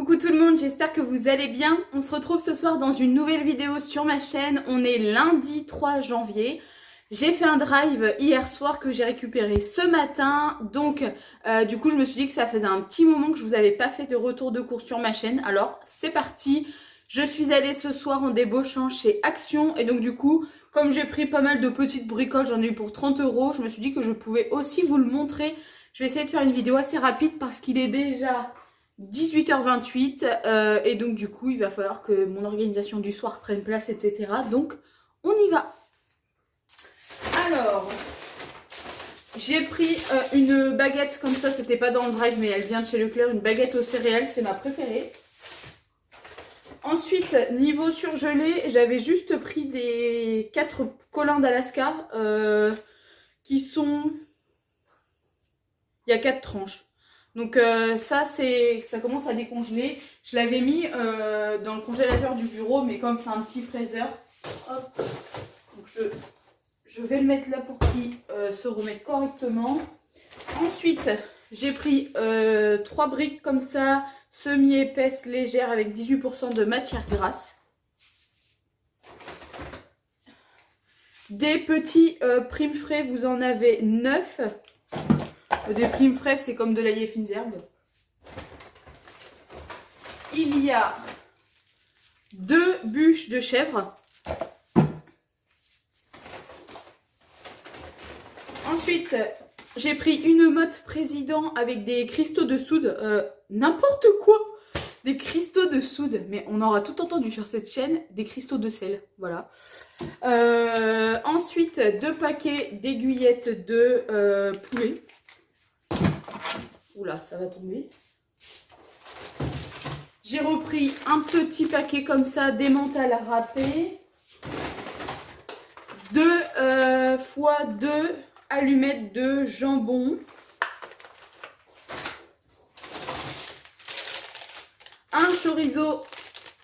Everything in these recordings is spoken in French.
Coucou tout le monde, j'espère que vous allez bien. On se retrouve ce soir dans une nouvelle vidéo sur ma chaîne. On est lundi 3 janvier. J'ai fait un drive hier soir que j'ai récupéré ce matin. Donc du coup je me suis dit que ça faisait un petit moment que je vous avais pas fait de retour de course sur ma chaîne. Alors c'est parti. Je suis allée ce soir en débauchant chez Action. Et donc du coup, comme j'ai pris pas mal de petites bricoles, j'en ai eu pour 30 €. Je me suis dit que je pouvais aussi vous le montrer. Je vais essayer de faire une vidéo assez rapide parce qu'il est déjà 18h28 et donc du coup il va falloir que mon organisation du soir prenne place, etc. Donc on y va. Alors j'ai pris une baguette comme ça, c'était pas dans le drive mais elle vient de chez Leclerc, une baguette aux céréales, c'est ma préférée. Ensuite niveau surgelé, j'avais juste pris des 4 colins d'Alaska qui sont... Il y a 4 tranches. Donc ça commence à décongeler. Je l'avais mis dans le congélateur du bureau, mais comme c'est un petit freezer, hop, donc je vais le mettre là pour qu'il se remette correctement. Ensuite, j'ai pris 3 briques comme ça, semi-épaisses, légères, avec 18% de matière grasse. Des petits primes frais, vous en avez 9. Des primes frais, c'est comme de l'ail et fines herbes. Il y a 2 bûches de chèvre. Ensuite, j'ai pris une motte président avec des cristaux de soude. N'importe quoi! Des cristaux de soude. Mais on aura tout entendu sur cette chaîne. Des cristaux de sel. Voilà. Ensuite, 2 paquets d'aiguillettes de poulet. Oula, ça va tomber. J'ai repris un petit paquet comme ça, d'emmental râpé. 2 fois 2 allumettes de jambon. Un chorizo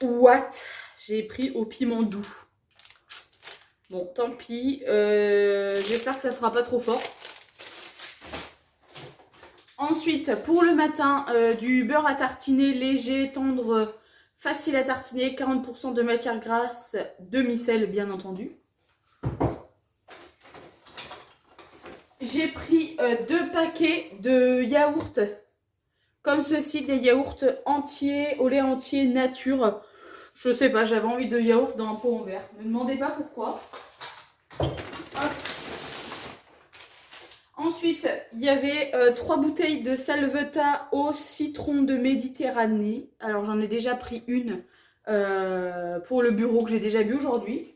Watt. J'ai pris au piment doux. Bon, tant pis. J'espère que ça sera pas trop fort. Ensuite, pour le matin, du beurre à tartiner léger, tendre, facile à tartiner, 40% de matière grasse, demi-sel bien entendu. J'ai pris 2 paquets de yaourts, comme ceci, des yaourts entiers, au lait entier, nature. Je sais pas, j'avais envie de yaourt dans un pot en verre. Ne me demandez pas pourquoi. Hop. Ensuite, il y avait 3 bouteilles de Salvetat au citron de Méditerranée. Alors, j'en ai déjà pris une pour le bureau que j'ai déjà bu aujourd'hui.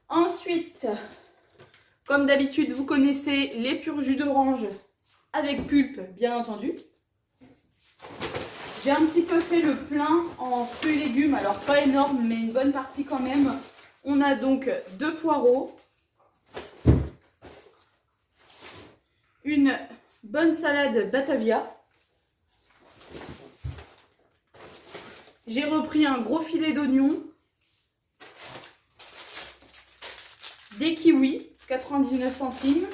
Ensuite, comme d'habitude, vous connaissez les purs jus d'orange avec pulpe, bien entendu. J'ai un petit peu fait le plein en fruits et légumes. Alors, pas énorme, mais une bonne partie quand même. On a donc 2 poireaux. Une bonne salade Batavia. J'ai repris un gros filet d'oignon. Des kiwis, 99 centimes.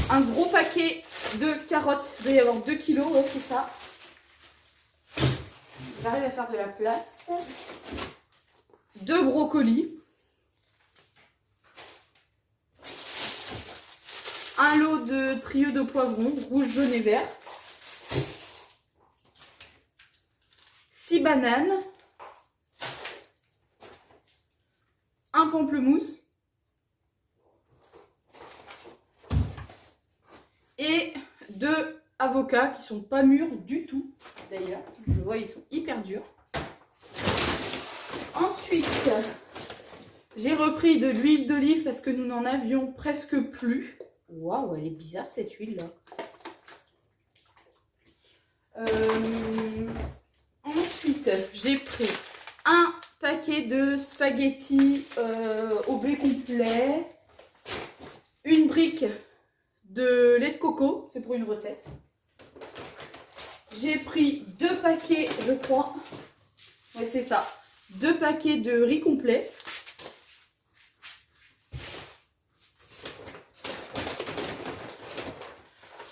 Un gros paquet de carottes. Il doit y avoir 2 kilos, ouais, c'est ça. J'arrive à faire de la place. 2 brocolis. Un lot de trio de poivrons, rouge, jaune et vert. 6 bananes. Un pamplemousse. Et 2 avocats qui sont pas mûrs du tout. D'ailleurs, je vois, ils sont hyper durs. Ensuite, j'ai repris de l'huile d'olive parce que nous n'en avions presque plus. Waouh, elle est bizarre cette huile là. Ensuite, j'ai pris un paquet de spaghettis au blé complet. Une brique de lait de coco, c'est pour une recette. J'ai pris 2 paquets, je crois. Ouais, c'est ça. 2 paquets de riz complet.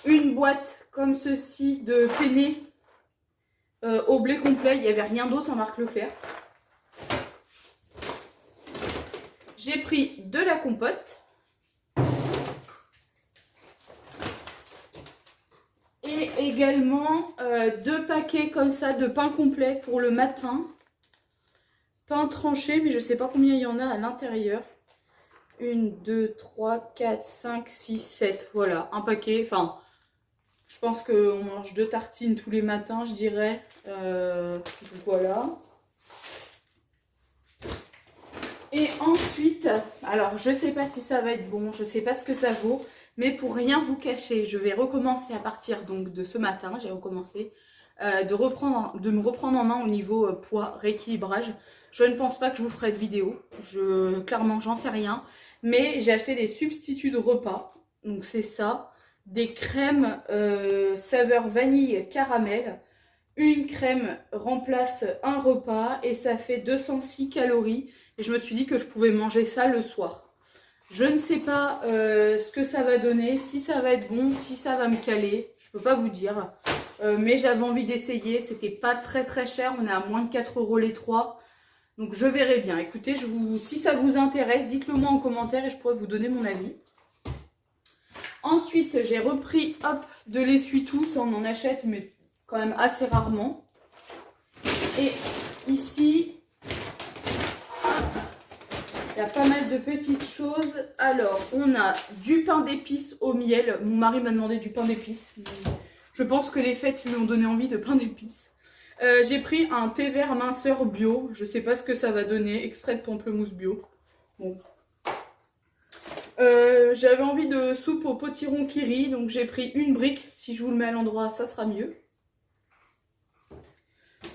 Une boîte comme ceci de penne au blé complet. Il n'y avait rien d'autre en marque Leclerc. J'ai pris de la compote. Et également 2 paquets comme ça de pain complet pour le matin. Pain tranché, mais je ne sais pas combien il y en a à l'intérieur. 1, 2, 3, 4, 5, 6, 7. Voilà, un paquet. Enfin, je pense qu'on mange 2 tartines tous les matins, je dirais. Donc voilà. Et ensuite, alors je sais pas si ça va être bon, je sais pas ce que ça vaut, mais pour rien vous cacher, je vais recommencer à partir donc de ce matin, j'ai recommencé de me reprendre en main au niveau poids, rééquilibrage. Je ne pense pas que je vous ferai de vidéo, clairement j'en sais rien, mais j'ai acheté des substituts de repas, donc c'est ça, des crèmes saveur vanille caramel. Une crème remplace un repas et ça fait 206 calories. Et je me suis dit que je pouvais manger ça le soir. Je ne sais pas ce que ça va donner, si ça va être bon, si ça va me caler. Je ne peux pas vous dire. Mais j'avais envie d'essayer. C'était pas très très cher. On est à moins de 4 € les 3. Donc je verrai bien. Écoutez, si ça vous intéresse, dites-le moi en commentaire et je pourrais vous donner mon avis. Ensuite, j'ai repris de l'essuie-tout. Ça, on en achète, mais quand même assez rarement. Et ici, il y a pas mal de petites choses. Alors, on a du pain d'épices au miel. Mon mari m'a demandé du pain d'épices. Je pense que les fêtes lui ont donné envie de pain d'épices. J'ai pris un thé vert minceur bio. Je sais pas ce que ça va donner. Extrait de pamplemousse bio. Bon. J'avais envie de soupe au potiron qui rit. Donc j'ai pris une brique. Si je vous le mets à l'endroit, ça sera mieux.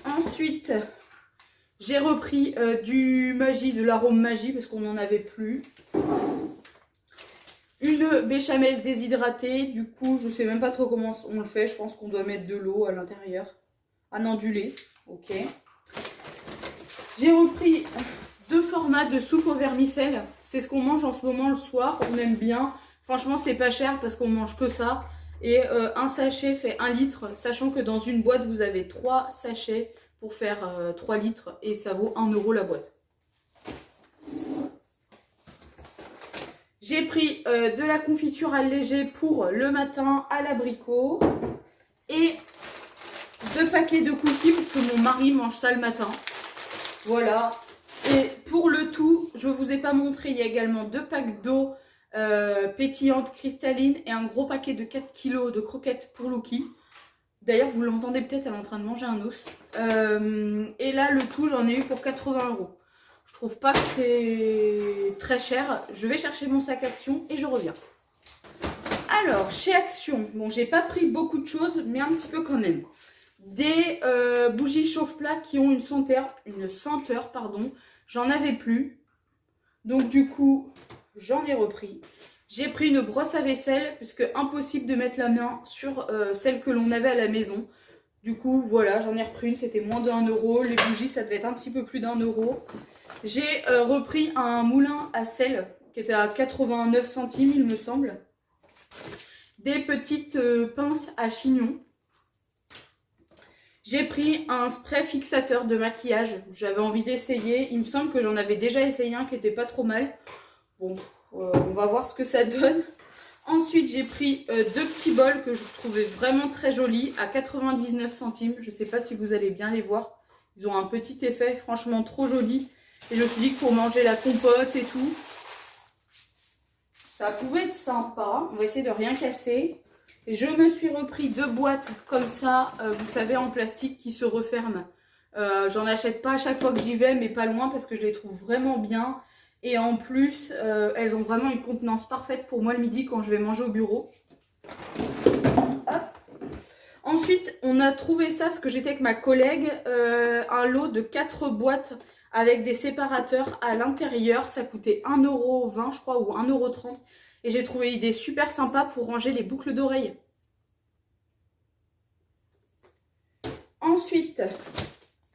Ensuite, j'ai repris de l'arôme magie parce qu'on n'en avait plus. Une béchamel déshydratée, du coup je sais même pas trop comment on le fait, je pense qu'on doit mettre de l'eau à l'intérieur. Ah non, du lait, ok. J'ai repris 2 formats de soupe au vermicelle, c'est ce qu'on mange en ce moment le soir, on aime bien. Franchement c'est pas cher parce qu'on mange que ça. Et un sachet fait 1 litre, sachant que dans une boîte vous avez 3 sachets pour faire 3 litres et ça vaut 1 € la boîte. J'ai pris de la confiture allégée pour le matin à l'abricot et 2 paquets de cookies parce que mon mari mange ça le matin. Voilà. Et pour le tout, je ne vous ai pas montré, il y a également 2 packs d'eau pétillante cristalline et un gros paquet de 4 kg de croquettes pour Lucky. D'ailleurs, vous l'entendez peut-être, elle est en train de manger un os. Et là, le tout, j'en ai eu pour 80 €. Je trouve pas que c'est très cher. Je vais chercher mon sac Action et je reviens. Alors, chez Action, bon, j'ai pas pris beaucoup de choses, mais un petit peu quand même. Des bougies chauffe-plat qui ont une senteur, pardon. J'en avais plus. Donc, du coup, j'en ai repris. J'ai pris une brosse à vaisselle, puisque impossible de mettre la main sur celle que l'on avait à la maison. Du coup, voilà, j'en ai repris une, c'était moins de 1 €. Les bougies, ça devait être un petit peu plus d'1 €. J'ai repris un moulin à sel, qui était à 89 centimes, il me semble. Des petites pinces à chignon. J'ai pris un spray fixateur de maquillage, j'avais envie d'essayer. Il me semble que j'en avais déjà essayé un qui était pas trop mal. Bon, on va voir ce que ça donne. Ensuite, j'ai pris 2 petits bols que je trouvais vraiment très jolis à 99 centimes. Je ne sais pas si vous allez bien les voir. Ils ont un petit effet franchement trop joli. Et je me suis dit que pour manger la compote et tout, ça pouvait être sympa. On va essayer de rien casser. Et je me suis repris 2 boîtes comme ça, vous savez, en plastique qui se referment. J'en achète pas à chaque fois que j'y vais, mais pas loin parce que je les trouve vraiment bien. Et en plus, elles ont vraiment une contenance parfaite pour moi le midi quand je vais manger au bureau. Hop. Ensuite, on a trouvé ça parce que j'étais avec ma collègue, un lot de 4 boîtes avec des séparateurs à l'intérieur. Ça coûtait 1,20 € je crois ou 1,30 €. Et j'ai trouvé l'idée super sympa pour ranger les boucles d'oreilles. Ensuite,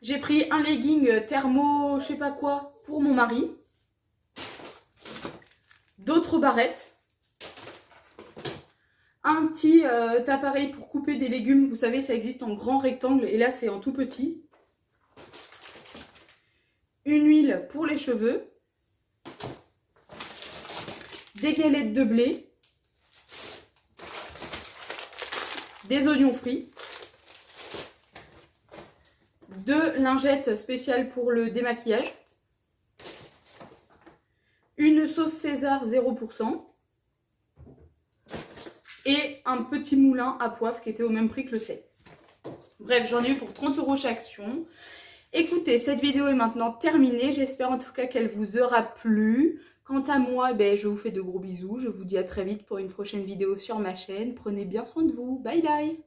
j'ai pris un legging thermo, je sais pas quoi, pour mon mari. D'autres barrettes. un petit appareil pour couper des légumes. Vous savez, ça existe en grand rectangle et là, c'est en tout petit. Une huile pour les cheveux. Des galettes de blé. Des oignons frits. 2 lingettes spéciales pour le démaquillage. Une sauce César 0%. Et un petit moulin à poivre qui était au même prix que le sel. Bref, j'en ai eu pour 30 € chaque action. Écoutez, cette vidéo est maintenant terminée. J'espère en tout cas qu'elle vous aura plu. Quant à moi, je vous fais de gros bisous. Je vous dis à très vite pour une prochaine vidéo sur ma chaîne. Prenez bien soin de vous. Bye bye!